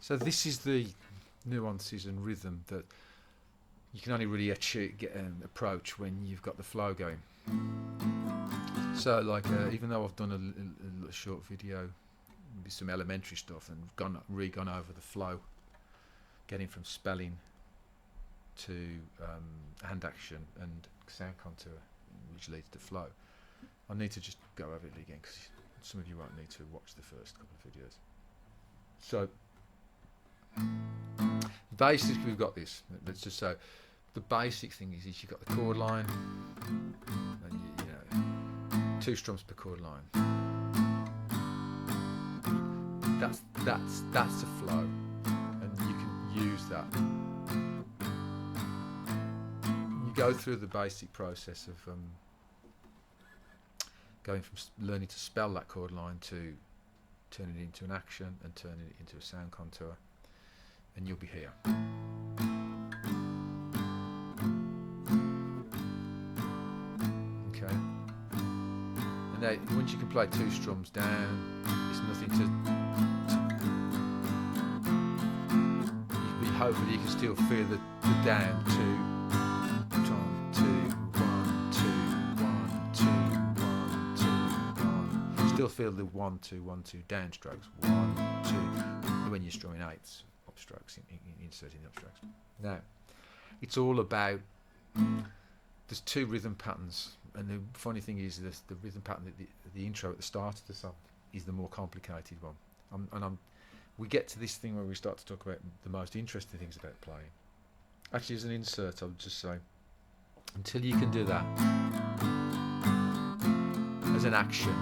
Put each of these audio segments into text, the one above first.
So this is the nuances and rhythm that you can only really approach when you've got the flow going. So like even though I've done a short video with some elementary stuff and gone over the flow, getting from spelling to hand action and sound contour, which leads to flow, I need to just go over it again because some of you won't need to watch the first couple of videos. So basically we've got this. Let's just say the basic thing is you've got the chord line and you know 2 strums per chord line. That's a flow, and you can use that. You go through the basic process of going from learning to spell that chord line to turning it into an action and turning it into a sound contour, and you'll be here. Okay. And now, once you can play 2 strums down, it's nothing to hopefully you can still feel the down 2, 1, 2, 1, 2, 1, 2, 1, 2, 1. Still feel the 1, 2, 1, 2 down strokes. 1, 2. When you're strumming 8s, up strokes, inserting up strokes. Now, it's all about. There's 2 rhythm patterns, and the funny thing is, the rhythm pattern at the intro at the start of the song is the more complicated one. We get to this thing where we start to talk about the most interesting things about playing. Actually, as an insert, I would just say, until you can do that as an action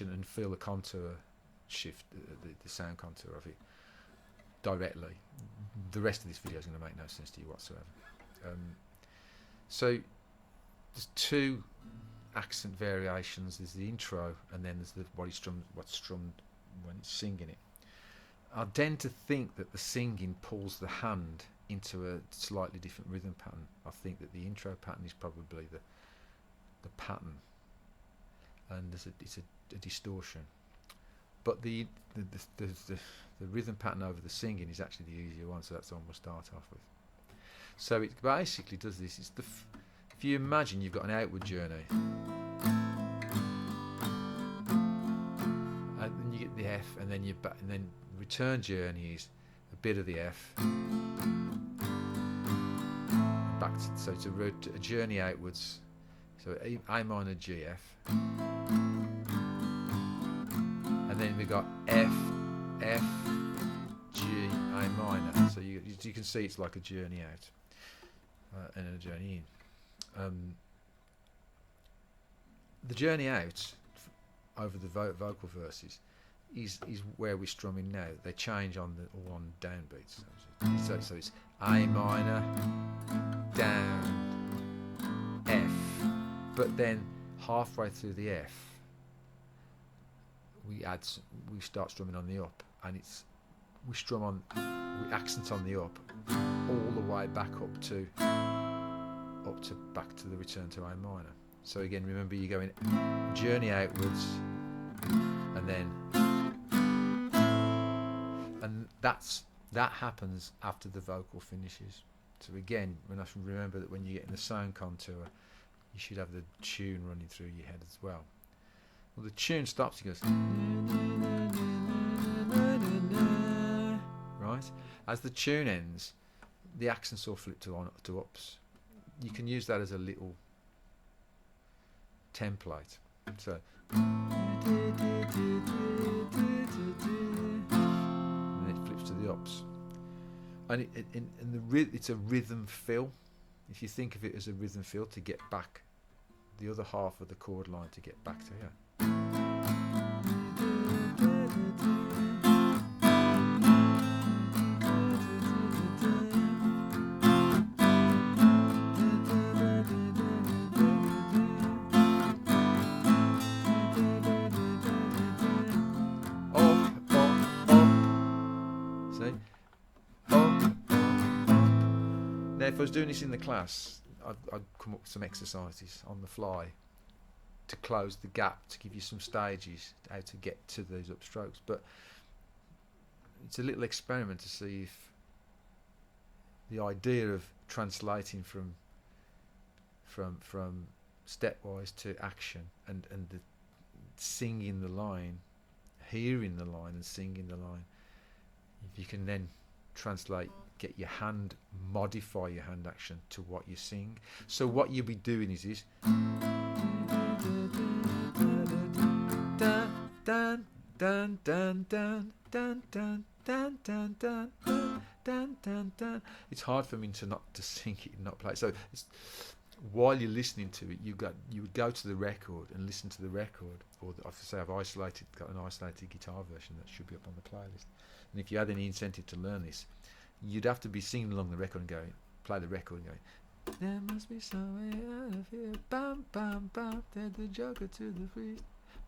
and feel the contour shift, the sound contour of it directly, the rest of this video is going to make no sense to you whatsoever. So there's 2 accent variations. There's the intro, and then there's what's strummed when it's singing it. I tend to think that the singing pulls the hand into a slightly different rhythm pattern. I think that the intro pattern is probably the pattern, and it's a distortion. But the rhythm pattern over the singing is actually the easier one, so that's the one we'll start off with. So it basically does this. It's if you imagine you've got an outward journey, and then you get the F, and then you're back, and then return journey is a bit of the F, back to, so it's a journey outwards. So A minor G F, and then we got F F G A minor. So you can see it's like a journey out and a journey in. The journey out over the vocal verses is where we're strumming now. They change on all on downbeats. So it's A minor, down, F, but then halfway through the F, we start strumming on the up, and we accent on the up all the way back up to back to the return to A minor. So again, remember, you're going journey outwards, and then that happens after the vocal finishes. So again, remember that when you get in the sound contour, you should have the tune running through your head as well. Well, the tune stops, it goes right. As the tune ends, the accents all flip to ups. You can use that as a little template. So and then it flips to the ups, and it's a rhythm fill. If you think of it as a rhythm fill to get back the other half of the chord line to get back to here. Now, if I was doing this in the class, I'd come up with some exercises on the fly to close the gap, to give you some stages how to get to these upstrokes. But it's a little experiment to see if the idea of translating from stepwise to action, and the singing the line, hearing the line and singing the line, if you can then translate, get your hand, modify your hand action to what you sing. So what you'll be doing is this. Dun dun dun dun dun dun dun dun dun dun dun dun. It's hard for me to sing it and not play it. So it's, while you're listening to it, you would go to the record and listen to the record, or I've got an isolated guitar version that should be up on the playlist. And if you had any incentive to learn this, you'd have to be singing along the record and going, play the record and going, there must be some way out of here. Bam bam bam, there's the joker to the free.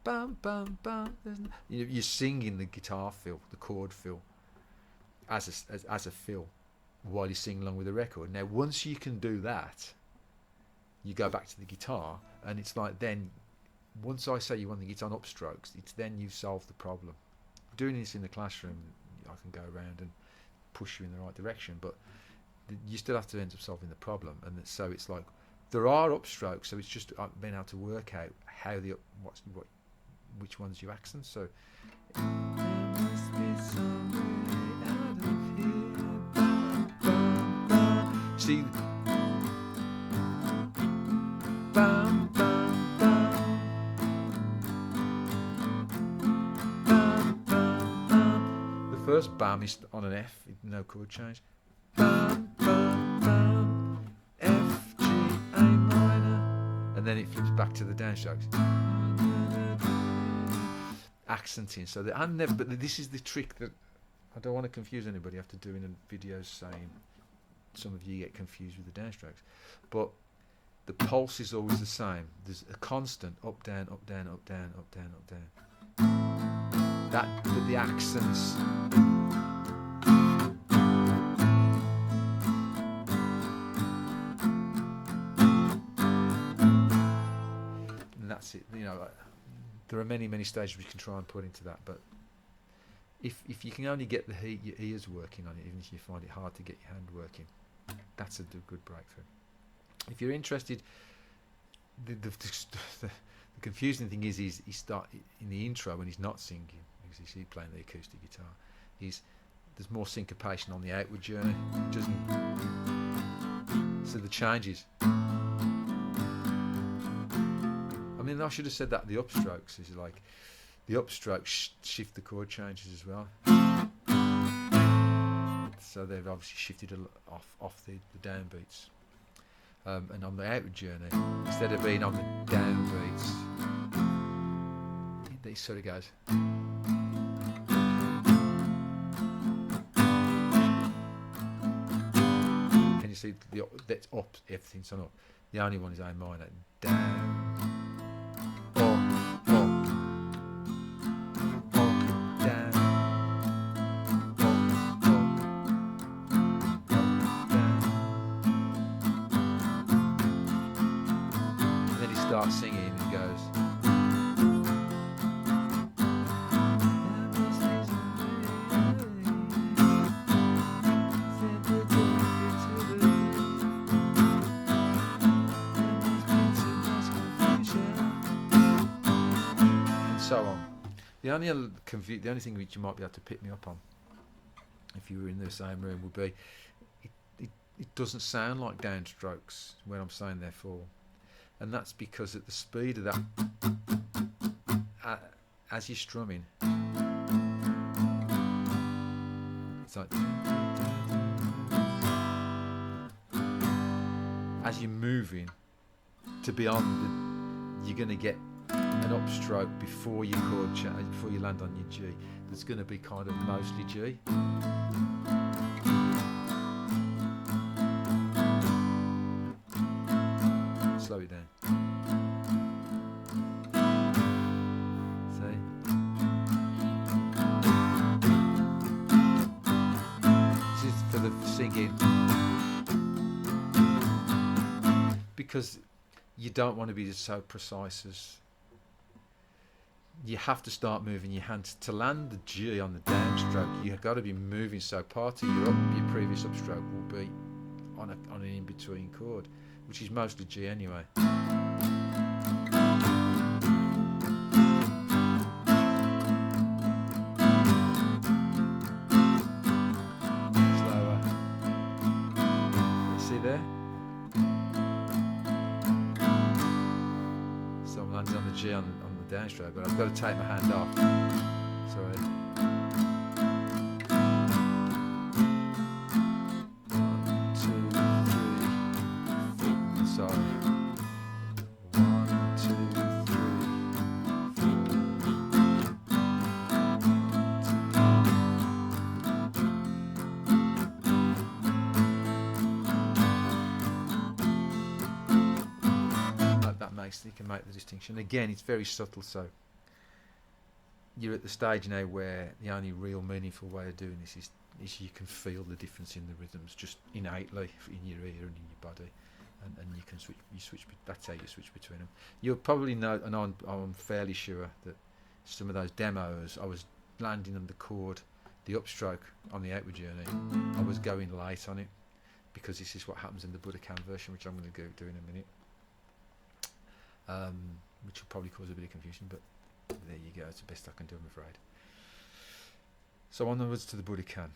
Bam bam bam. You're singing the guitar fill, the chord fill, as a fill, while you're singing along with the record. Now, once you can do that, you go back to the guitar, and it's like then, once I say you want the guitar on upstrokes, it's then you've solved the problem. Doing this in the classroom, I can go around and push you in the right direction, but you still have to end up solving the problem. And so it's like there are upstrokes, so it's just being able to work out how which ones you accent. So there must be some way out of here. Bam, bam, bam. See, bam, bam, bam. Bam, bam, bam. The first bam is on an F, no chord change. Bam, bam, bam. F, G, A minor. And then it flips back to the downstrokes. Accenting. So that but this is the trick that I don't want to confuse anybody after doing a video saying some of you get confused with the downstrokes. But the pulse is always the same. There's a constant up, down, up, down, up, down, up, down, up, down. But the accents. And that's it. You know, there are many stages we can try and put into that. But if you can only get your ears working on it, even if you find it hard to get your hand working, that's a good breakthrough. If you're interested, the confusing thing is he start in the intro when he's not singing, because he's playing the acoustic guitar. There's more syncopation on the outward journey. So the changes. I mean, I should have said that the upstrokes is like the upstrokes shift the chord changes as well. So they've obviously shifted off the downbeats. And on the outward journey, instead of being on the downbeats, it sort of goes. Can you see that's up? Everything's on up. The only one is A minor. Down. Starts singing and goes. And so on. The only thing which you might be able to pick me up on, if you were in the same room, would be it doesn't sound like downstrokes when I'm saying therefore. And that's because at the speed of that, as you're strumming, it's like, as you're moving to beyond, you're going to get an upstroke before your chord change, before you land on your G. That's going to be kind of mostly G. Slow it down. See? This is for the singing. Because you don't want to be so precise as you have to start moving your hand to land the G on the downstroke. You've got to be moving, so part of your previous upstroke will be on an in-between chord, which is mostly G anyway. Slower. You see there? So I'm landing on the G on the downstroke, but I've got to take my hand off. Sorry. 1, 2, 3, 4. Sorry. 1, 2, 3. That makes, you can make the distinction. Again, it's very subtle, so you're at the stage now where the only real meaningful way of doing this is you can feel the difference in the rhythms just innately in your ear and in your body, and you can switch. That's how you switch between them. You'll probably know, and I'm fairly sure that some of those demos, I was landing on the chord, the upstroke on the outward journey. I was going late on it because this is what happens in the Budokan version, which I'm going to do in a minute, which will probably cause a bit of confusion, but there you go. It's the best I can do, I'm afraid. So onwards to the Budokan.